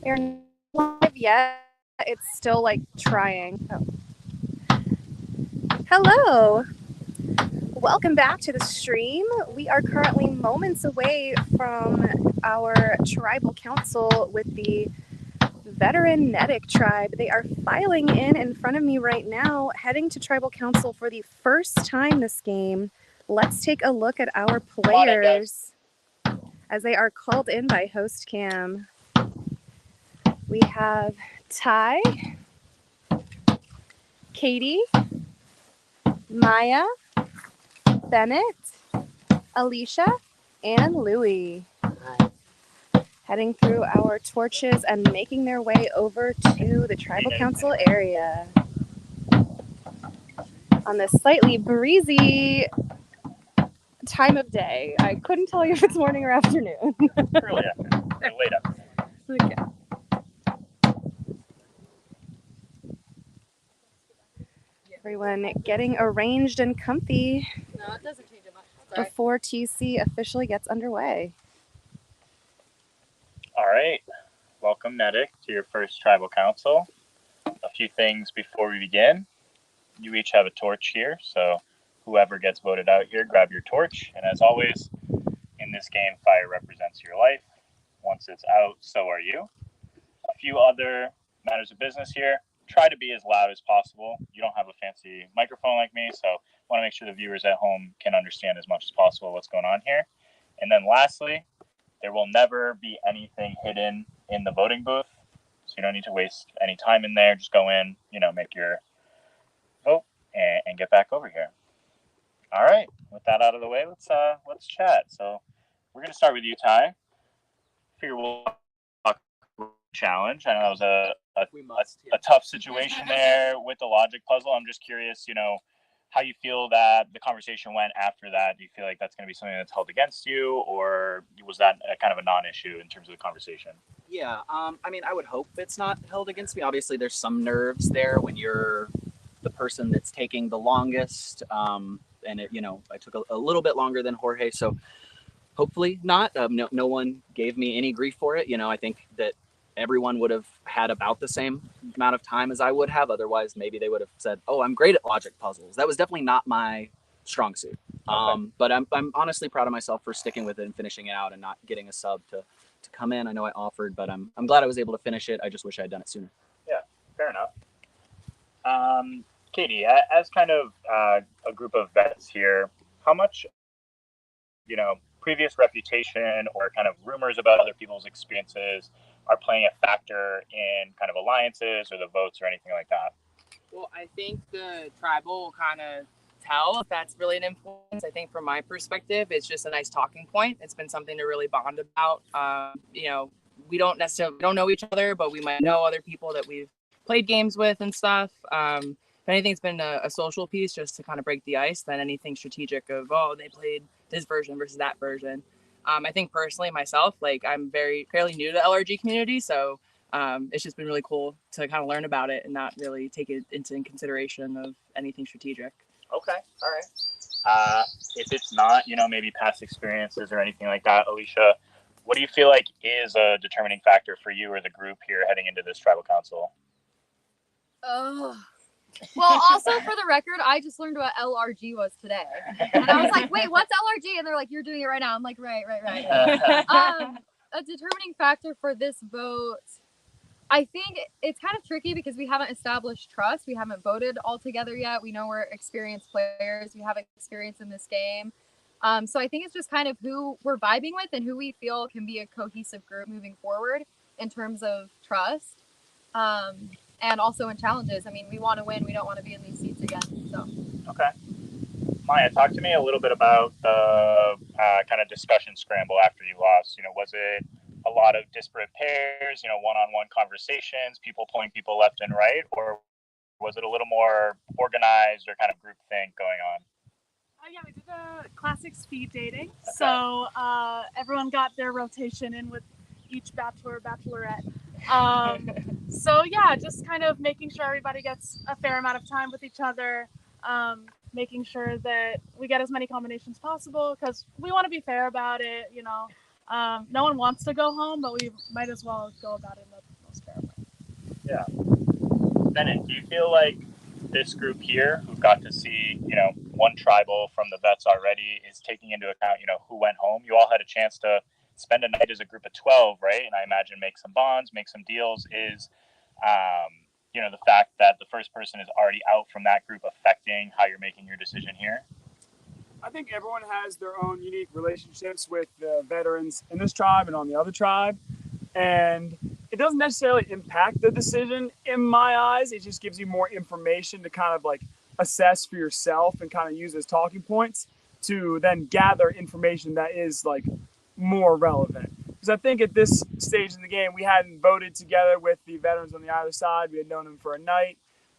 We're not live yet. It's still like trying. Oh. Hello. Welcome back to the stream. We are currently moments away from our tribal council with the veteran Nedic tribe. They are filing in front of me right now, heading to tribal council for the first time this game. Let's take a look at our players as they are called in by host cam. We have Ty, Katie, Maya, Bennett, Alicia, and Louie. Heading through our torches and making their way over to the tribal council area. On this slightly breezy time of day. I couldn't tell you if it's morning or afternoon. Early afternoon. Late afternoon. Okay. Everyone getting arranged and comfy No, it doesn't change it much. before TC officially gets underway. All right. Welcome, Nedic, to your first tribal council. A few things before we begin. You each have a torch here, so whoever gets voted out here, grab your torch. And as always, in this game, fire represents your life. Once it's out, so are you. A few other matters of business here. Try to be as loud as possible. You don't have a fancy microphone like me, so I want to make sure the viewers at home can understand as much as possible what's going on here. And then lastly, there will never be anything hidden in the voting booth, so you don't need to waste any time in there. Just go in, make your vote and get back over here. All right, with that out of the way, let's chat. So we're gonna start with you, Ty. Figure we'll talk challenge. I know that was a tough situation there with the logic puzzle. I'm just curious, how you feel that the conversation went after that. Do you feel like that's going to be something that's held against you, or was that a kind of a non-issue in terms of the conversation? Yeah, I mean, I would hope it's not held against me. Obviously, there's some nerves there when you're the person that's taking the longest, and I took a little bit longer than Jorge, so hopefully not. No one gave me any grief for it. I think that everyone would have had about the same amount of time as I would have. Otherwise, maybe they would have said, "Oh, I'm great at logic puzzles." That was definitely not my strong suit. Okay. But I'm honestly proud of myself for sticking with it and finishing it out and not getting a sub to come in. I know I offered, but I'm glad I was able to finish it. I just wish I had done it sooner. Yeah, fair enough. Katie, as kind of a group of vets here, how much, previous reputation or kind of rumors about other people's experiences are playing a factor in kind of alliances or the votes or anything like that? Well, I think the tribal will kind of tell if that's really an influence. I think from my perspective, it's just a nice talking point. It's been something to really bond about. We don't know each other, but we might know other people that we've played games with and stuff. If anything, it's been a social piece just to kind of break the ice than anything strategic of, they played this version versus that version. I think personally myself, I'm fairly new to the LRG community, so it's just been really cool to kind of learn about it and not really take it into consideration of anything strategic. Okay, all right. If it's not, maybe past experiences or anything like that, Alicia, what do you feel like is a determining factor for you or the group here heading into this tribal council? Well, also for the record, I just learned what LRG was today. And I was like, wait, what's LRG? And they're like, you're doing it right now. I'm like, right. A determining factor for this vote, I think it's kind of tricky because we haven't established trust. We haven't voted all together yet. We know we're experienced players. We have experience in this game. So I think it's just kind of who we're vibing with and who we feel can be a cohesive group moving forward in terms of trust. And also in challenges. I mean, we want to win. We don't want to be in these seats again. So. Okay. Maya, talk to me a little bit about the kind of discussion scramble after you lost. Was it a lot of disparate pairs, one-on-one conversations, people pulling people left and right, or was it a little more organized or kind of group thing going on? Yeah, we did a classic speed dating. Okay. So everyone got their rotation in with each bachelor, bachelorette. So yeah, just kind of making sure everybody gets a fair amount of time with each other, making sure that we get as many combinations possible because we want to be fair about it. No one wants to go home, but we might as well go about it in Yeah. Bennett, do you feel like this group here, who got to see, one tribal from the vets already, is taking into account, who went home? You all had a chance to spend a night as a group of 12, right? And I imagine make some bonds, make some deals. Is, the fact that the first person is already out from that group affecting how you're making your decision here? I think everyone has their own unique relationships with the veterans in this tribe and on the other tribe. And it doesn't necessarily impact the decision in my eyes. It just gives you more information to kind of like assess for yourself and kind of use as talking points to then gather information that is like more relevant. Because I think at this stage in the game, we hadn't voted together with the veterans on the other side. We had known them for a night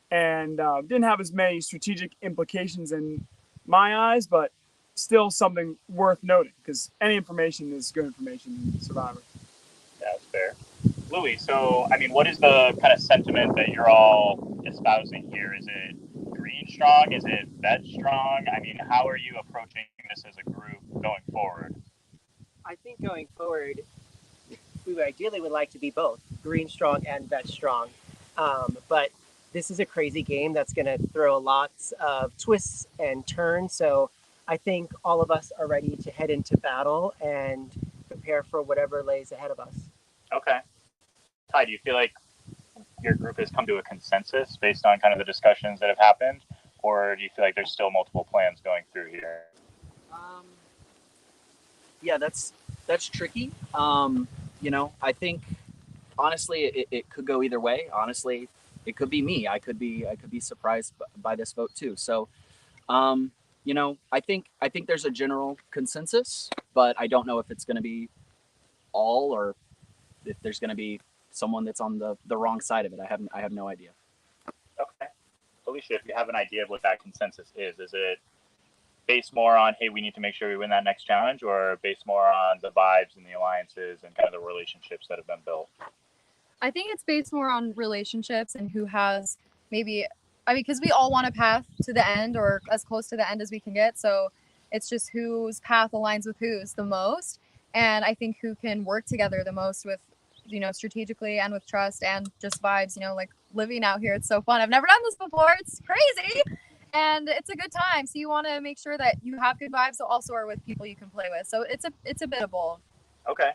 and didn't have as many strategic implications in my eyes, but still something worth noting because any information is good information in Survivor. Yeah, that's fair. Louis, so, what is the kind of sentiment that you're all espousing here? Is it green strong? Is it vet strong? How are you approaching this as a group going forward? I think going forward, we ideally would like to be both green strong and vet strong. But this is a crazy game that's going to throw lots of twists and turns. So I think all of us are ready to head into battle and prepare for whatever lays ahead of us. Okay. Ty, do you feel like your group has come to a consensus based on kind of the discussions that have happened? Or do you feel like there's still multiple plans going through here? Yeah, that's tricky. I think honestly it could go either way. Honestly, it could be me. I could be surprised by this vote too. So, I think there's a general consensus, but I don't know if it's going to be all or if there's going to be someone that's on the wrong side of it. I have no idea. Okay. Alicia, if you have an idea of what that consensus is it based more on, hey, we need to make sure we win that next challenge, or based more on the vibes and the alliances and kind of the relationships that have been built? I think it's based more on relationships and who has because we all want a path to the end or as close to the end as we can get. So it's just whose path aligns with whose the most. And I think who can work together the most with, strategically and with trust and just vibes, like living out here. It's so fun. I've never done this before. It's crazy. And it's a good time. So you want to make sure that you have good vibes, but also are with people you can play with. So it's a bit of both. Okay.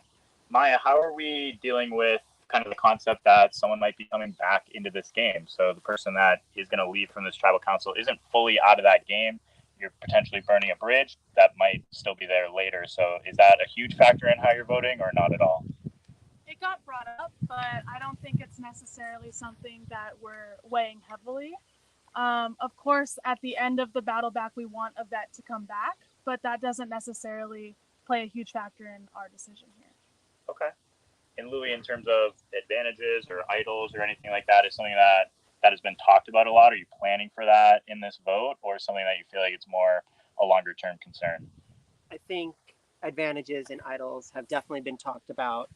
Maya, how are we dealing with kind of the concept that someone might be coming back into this game? So the person that is going to leave from this tribal council isn't fully out of that game. You're potentially burning a bridge that might still be there later. So is that a huge factor in how you're voting or not at all? It got brought up, but I don't think it's necessarily something that we're weighing heavily. Of course, at the end of the battle back, we want a vet to come back, but that doesn't necessarily play a huge factor in our decision here. Okay. And Louis, in terms of advantages or idols or anything like that, is something that has been talked about a lot? Are you planning for that in this vote, or something that you feel like it's more a longer term concern? I think advantages and idols have definitely been talked about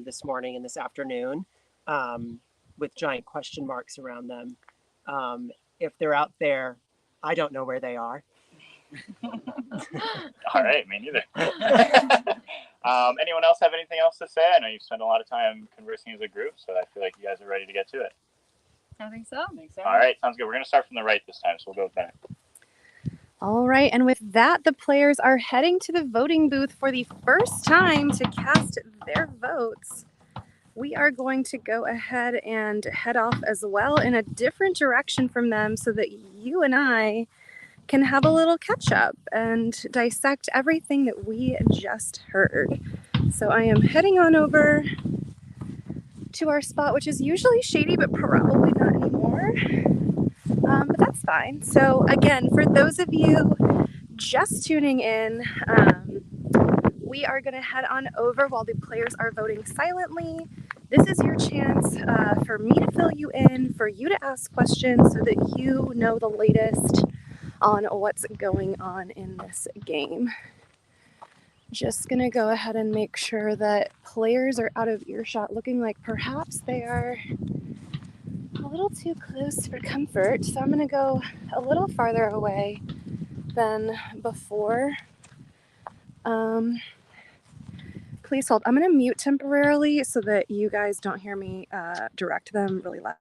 this morning and this afternoon with giant question marks around them. If they're out there, I don't know where they are. All right, me neither. Anyone else have anything else to say? I know you've spent a lot of time conversing as a group, so I feel like you guys are ready to get to it. I think so. All right, sounds good. We're going to start from the right this time, so we'll go with that. All right, and with that, the players are heading to the voting booth for the first time to cast their votes. We are going to go ahead and head off as well in a different direction from them so that you and I can have a little catch up and dissect everything that we just heard. So I am heading on over to our spot, which is usually shady, but probably not anymore. But that's fine. So again, for those of you just tuning in, we are going to head on over while the players are voting silently. This is your chance for me to fill you in, for you to ask questions so that you know the latest on what's going on in this game. Just going to go ahead and make sure that players are out of earshot, looking like perhaps they are a little too close for comfort. So I'm going to go a little farther away than before. please hold. I'm going to mute temporarily so that you guys don't hear me direct them really loud.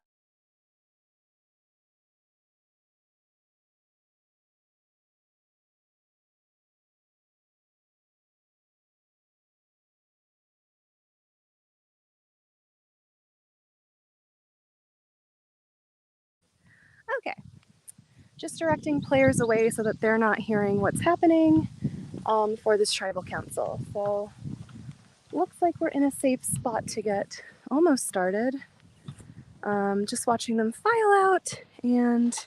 Okay. Just directing players away so that they're not hearing what's happening for this tribal council. So looks like we're in a safe spot to get almost started. Just watching them file out, and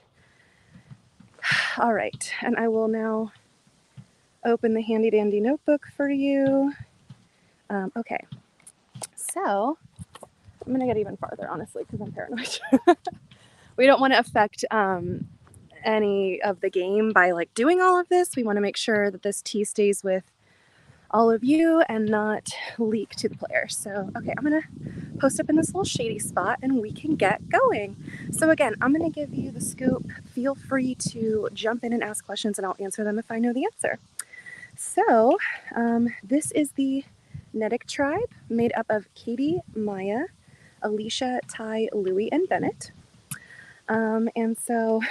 all right. And I will now open the handy dandy notebook for you. Okay, so I'm gonna get even farther, honestly, because I'm paranoid. We don't want to affect any of the game by like doing all of this. We want to make sure that this tea stays with all of you and not leak to the players. So, okay, I'm gonna post up in this little shady spot and we can get going. So again, I'm gonna give you the scoop. Feel free to jump in and ask questions and I'll answer them if I know the answer. So this is the Nedic tribe made up of Katie, Maya, Alicia, Ty, Louie, and Bennett. And so,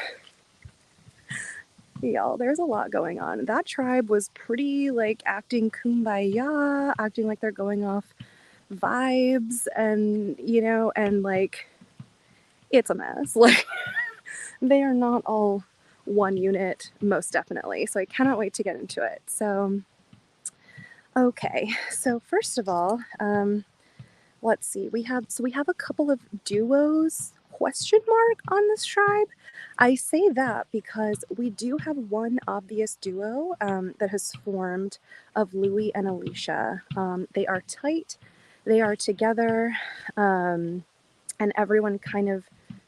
y'all, there's a lot going on. That tribe was pretty like acting kumbaya, acting like they're going off vibes, and you know, and like it's a mess. Like they are not all one unit, most definitely. So I cannot wait to get into it. So, okay. So first of all, let's see. We have a couple of duos question mark on this tribe. I say that because we do have one obvious duo that has formed of Louie and Alicia. They are tight, they are together, and everyone kind of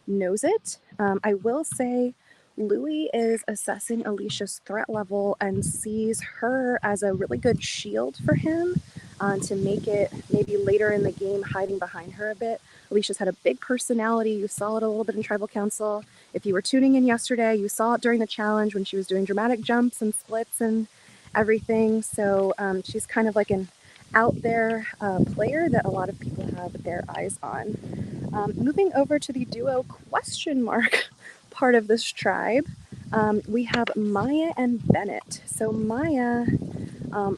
knows it. I will say Louie is assessing Alicia's threat level and sees her as a really good shield for him to make it maybe later in the game hiding behind her a bit. Alicia's had a big personality. You saw it a little bit in Tribal Council. If you were tuning in yesterday, you saw it during the challenge when she was doing dramatic jumps and splits and everything. So she's kind of like an out there player that a lot of people have their eyes on. Moving over to the duo question mark part of this tribe, we have Maya and Bennett. So Maya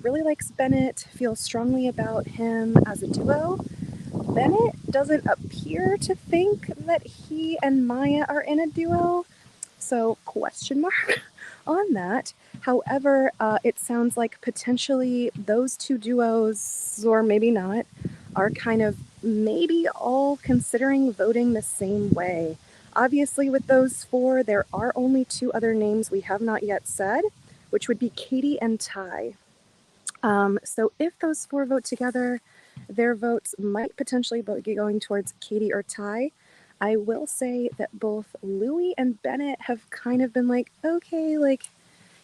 really likes Bennett, feels strongly about him as a duo. Bennett doesn't appear to think that he and Maya are in a duo, so question mark on that. However, it sounds like potentially those two duos, or maybe not, are kind of maybe all considering voting the same way. Obviously, with those four, there are only two other names we have not yet said, which would be Katie and Ty. So if those four vote together, their votes might potentially be going towards Katie or Ty. I will say that both Louie and Bennett have kind of been like, okay, like,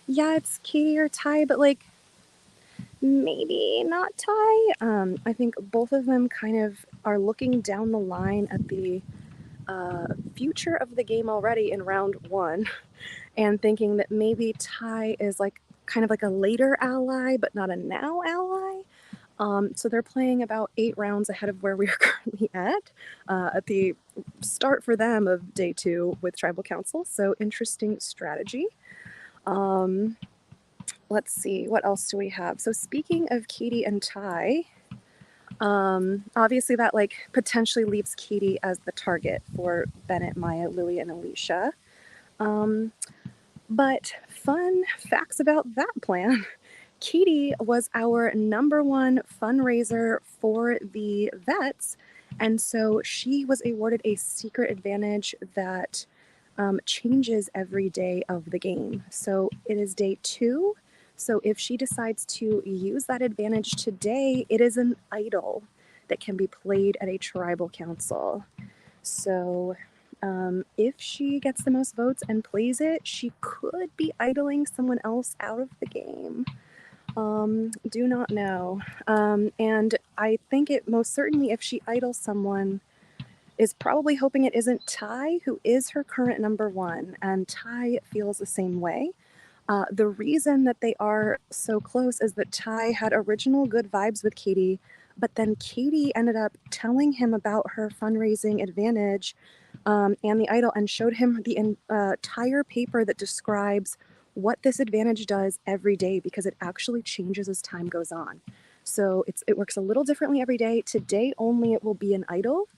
yeah, it's Katie or Ty, but like, maybe not Ty. I think both of them kind of are looking down the line at the future of the game already in round one and thinking that maybe Ty is like kind of like a later ally, but not a now ally. So they're playing about 8 rounds ahead of where we are currently at the start for them of day 2 with Tribal Council. So interesting strategy. Let's see, what else do we have? So speaking of Katie and Ty, obviously that like potentially leaves Katie as the target for Bennett, Maya, Louie, and Alicia. But fun facts about that plan. Katie was our #1 fundraiser for the vets, and so she was awarded a secret advantage that changes every day of the game. So it is day 2. So if she decides to use that advantage today, it is an idol that can be played at a tribal council. So if she gets the most votes and plays it, she could be idling someone else out of the game. Do not know. And I think it most certainly, if she idles someone, is probably hoping it isn't Ty, who is her current #1, and Ty feels the same way. The reason that they are so close is that Ty had original good vibes with Katie, but then Katie ended up telling him about her fundraising advantage and the idol, and showed him the entire paper that describes what this advantage does every day, because it actually changes as time goes on. So it works a little differently every day. Today only it will be an idol.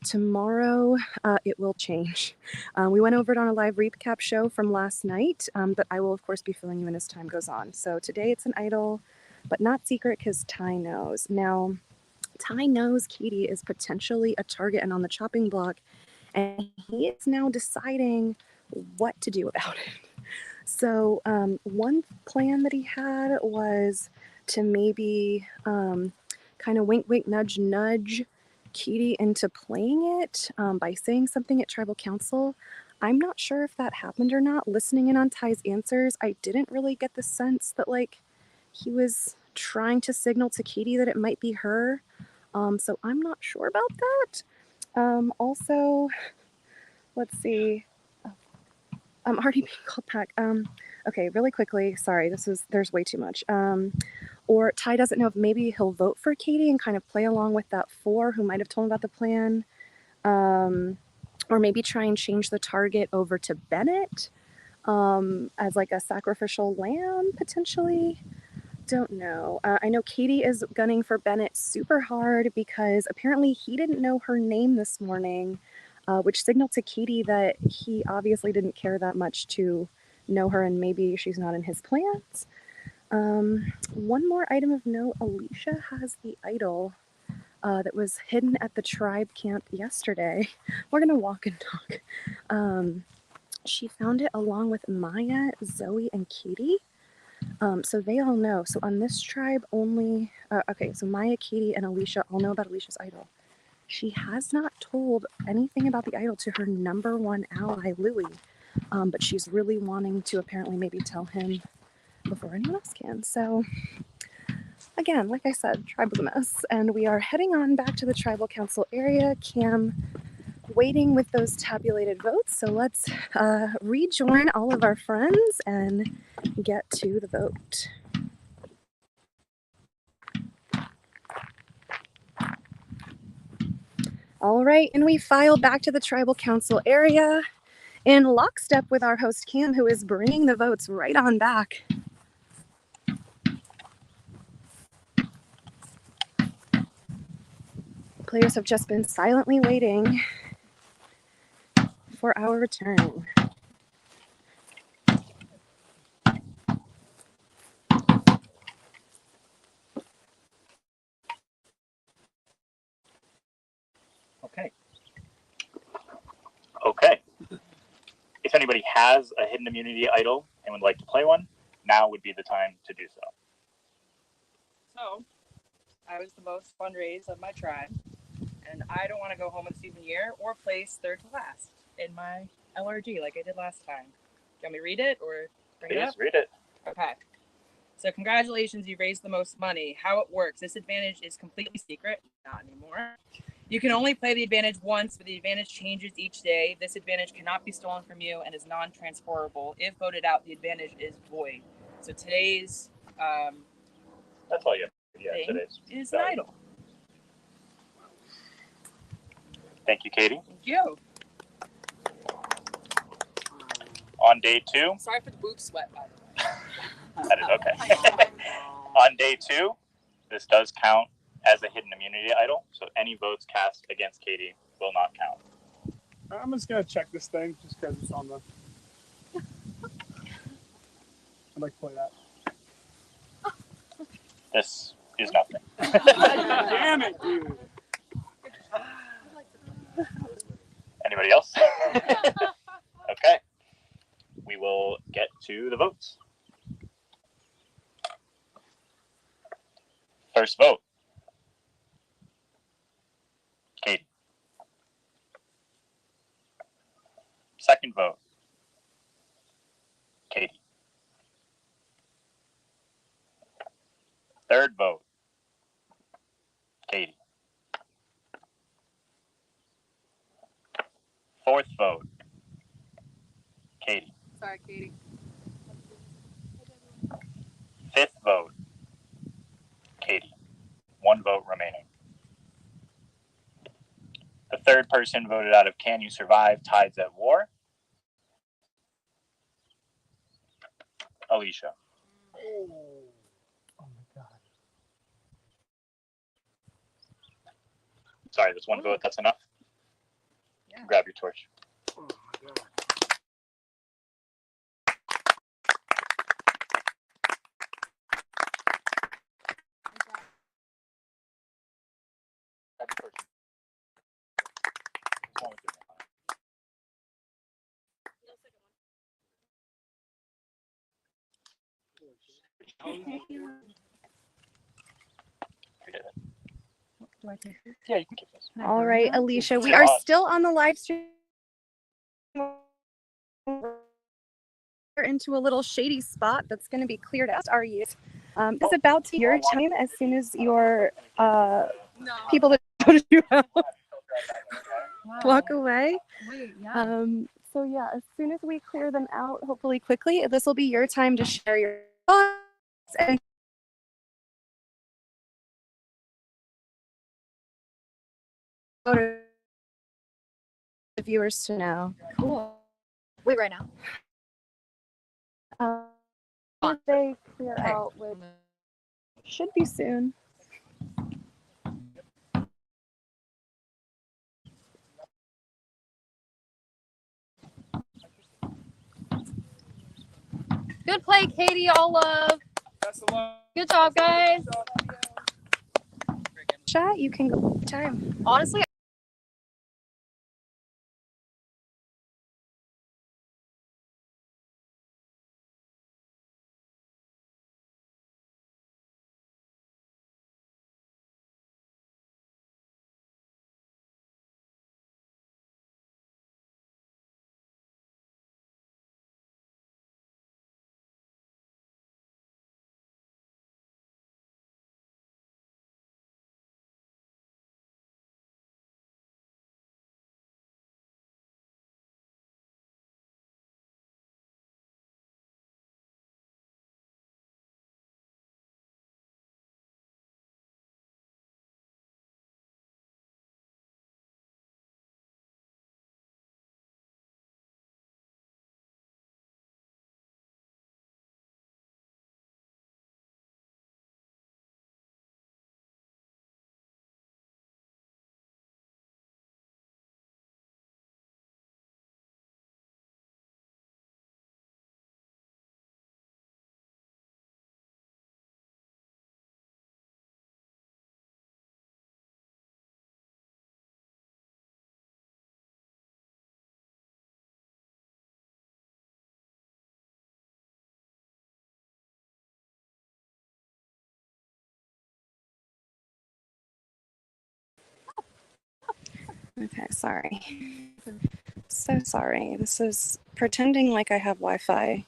Tomorrow it will change. We went over it on a live recap show from last night, but I will of course be filling you in as time goes on. So today it's an idol, but not secret because Ty knows. Now, Ty knows Katie is potentially a target and on the chopping block, and he is now deciding what to do about it. So one plan that he had was to maybe kind of wink, wink, nudge, nudge Katie into playing it by saying something at tribal council. I'm not sure if that happened or not. Listening in on Ty's answers, I didn't really get the sense that like he was trying to signal to Katie that it might be her. So I'm not sure about that. Also, let's see. I'm already being called back. Okay, really quickly. Sorry, there's way too much. Or Ty doesn't know if maybe he'll vote for Katie and kind of play along with that 4 who might have told him about the plan. Or maybe try and change the target over to Bennett as like a sacrificial lamb potentially. Don't know. I know Katie is gunning for Bennett super hard because apparently he didn't know her name this morning, which signaled to Katie that he obviously didn't care that much to know her, and maybe she's not in his plans. One more item of note, Alicia has the idol that was hidden at the tribe camp yesterday. We're going to walk and talk. She found it along with Maya, Zoe, and Katie. So they all know. So on this tribe only, okay, so Maya, Katie, and Alicia all know about Alicia's idol. She has not told anything about the idol to her number 1 ally, Louie. But she's really wanting to apparently maybe tell him before anyone else can. So again, like I said, tribe was a mess. And we are heading on back to the tribal council area. Cam waiting with those tabulated votes. So let's rejoin all of our friends and get to the vote. All right, and we file back to the tribal council area in lockstep with our host Cam, who is bringing the votes right on back. Players have just been silently waiting for our return. Okay. If anybody has a hidden immunity idol and would like to play one, now would be the time to do so. So, I was the most fundraised of my tribe, and I don't want to go home with a souvenir or place third to last in my LRG like I did last time. Do you want me to read it or bring it up? Please read it. Okay. So congratulations, you raised the most money. How it works, this advantage is completely secret. Not anymore. You can only play the advantage once, but the advantage changes each day. This advantage cannot be stolen from you and is non-transferable. If voted out, the advantage is void. So today's That's all you have. Yeah, thing today's is an idol. Thank you, Katie. Thank you. On day 2. Sorry for the boob sweat, by the way. That is okay. On day 2, this does count as a hidden immunity idol, so any votes cast against Katie will not count. I'm just gonna check this thing just because it's on the. I'd like to play that. This is nothing. Damn it, dude. Anybody else? Okay. We will get to the votes. First vote. Katie. Second vote. Katie. Third vote. Katie. Fourth vote. Katie. Sorry, Katie. vote. Katie. 1 vote remaining. The third person voted out of Can You Survive? Tides at War. Alicia. Oh my god. Sorry, that's 1 vote. That's enough. Yeah. Grab your torch. Oh my god. Grab your torch. There's one with your name on it. Forget it. Do I take it? Yeah, you can keep this. All right, Alicia, we It's a are lot. still on the live stream. We're into a little shady spot that's going to be cleared out. Are you? It's about to your time as soon as your people that voted you out walk away. Wait, yeah. So yeah, as soon as we clear them out, hopefully quickly, this will be your time to share your thoughts and the viewers to know. Cool. Wait, right now. If they clear out, which should be soon. Good play, Katie. All love. Good job, guys. Chat, you can go time. Honestly, Okay, sorry. So sorry. This is pretending like I have Wi-Fi,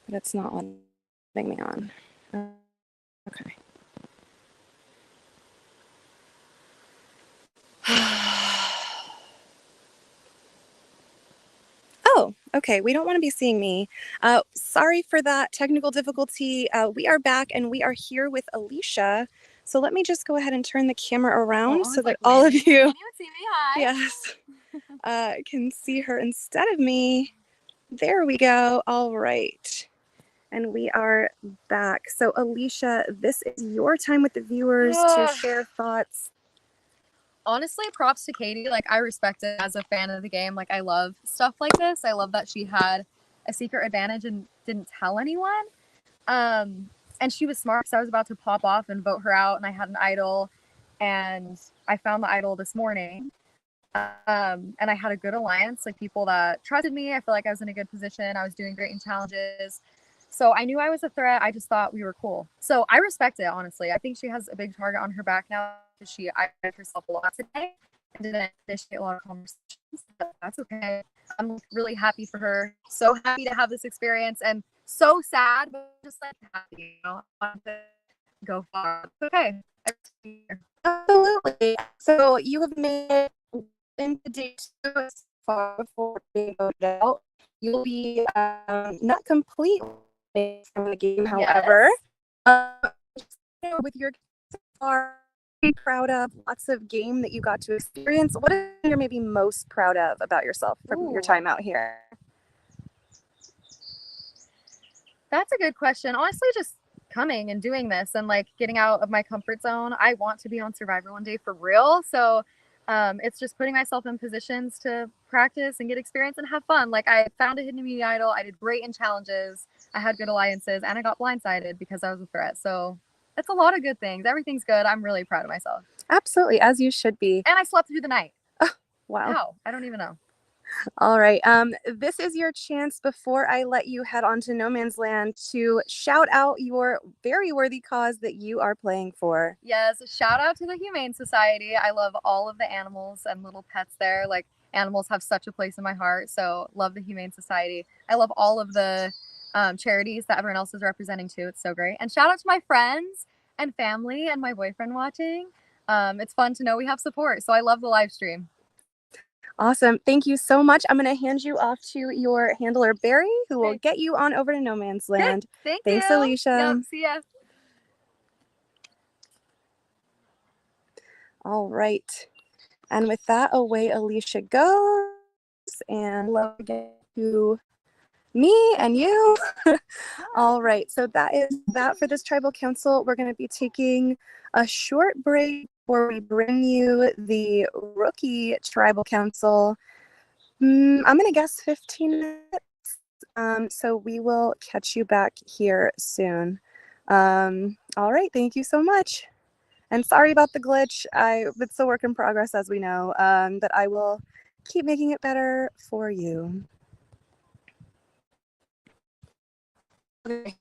but it's not letting me on. Okay. Oh, okay. We don't want to be seeing me. Sorry for that technical difficulty. We are back and we are here with Alicia. So let me just go ahead and turn the camera around so that all of you, can you see me? Hi. yes, can see her instead of me. There we go. All right. And we are back. So Alicia, this is your time with the viewers to share thoughts. Honestly, props to Katie. Like, I respect it as a fan of the game. Like, I love stuff like this. I love that she had a secret advantage and didn't tell anyone. And she was smart because I was about to pop off and vote her out, and I had an idol, and I found the idol this morning. And I had a good alliance, like people that trusted me. I feel like I was in a good position. I was doing great in challenges. So I knew I was a threat. I just thought we were cool. So I respect it, honestly. I think she has a big target on her back now because she isolated herself a lot today and didn't initiate a lot of conversations. But that's okay. I'm really happy for her. So happy to have this experience and so sad, but just like happy, you know. I want to go far. It's okay. Absolutely. So you have made it into day 2 as far before being voted out. You'll be not completely from the game, however. With your are you proud of lots of game that you got to experience? What are you maybe most proud of about yourself from your time out here? That's a good question. Honestly, just coming and doing this and like getting out of my comfort zone. I want to be on Survivor one day for real. So it's just putting myself in positions to practice and get experience and have fun. Like I found a hidden immunity idol. I did great in challenges. I had good alliances and I got blindsided because I was a threat. So it's a lot of good things. Everything's good. I'm really proud of myself. Absolutely, as you should be. And I slept through the night. Wow. How? I don't even know. All right. This is your chance before I let you head on to No Man's Land to shout out your very worthy cause that you are playing for. Yes, shout out to the Humane Society. I love all of the animals and little pets there. Like animals have such a place in my heart. So love the Humane Society. I love all of the charities that everyone else is representing too. It's so great. And shout out to my friends and family and my boyfriend watching. It's fun to know we have support. So I love the live stream. Awesome. Thank you so much. I'm going to hand you off to your handler, Barry, who will get you on over to No Man's Land. Okay. Thanks, you. Alicia. Yep, see ya. All right. And with that, away Alicia goes. And hello again to me and you. All right. So that is that for this tribal council. We're going to be taking a short break before we bring you the rookie tribal council. I'm going to guess 15 minutes. So we will catch you back here soon. All right. Thank you so much. And sorry about the glitch. It's a work in progress, as we know, but I will keep making it better for you. Okay.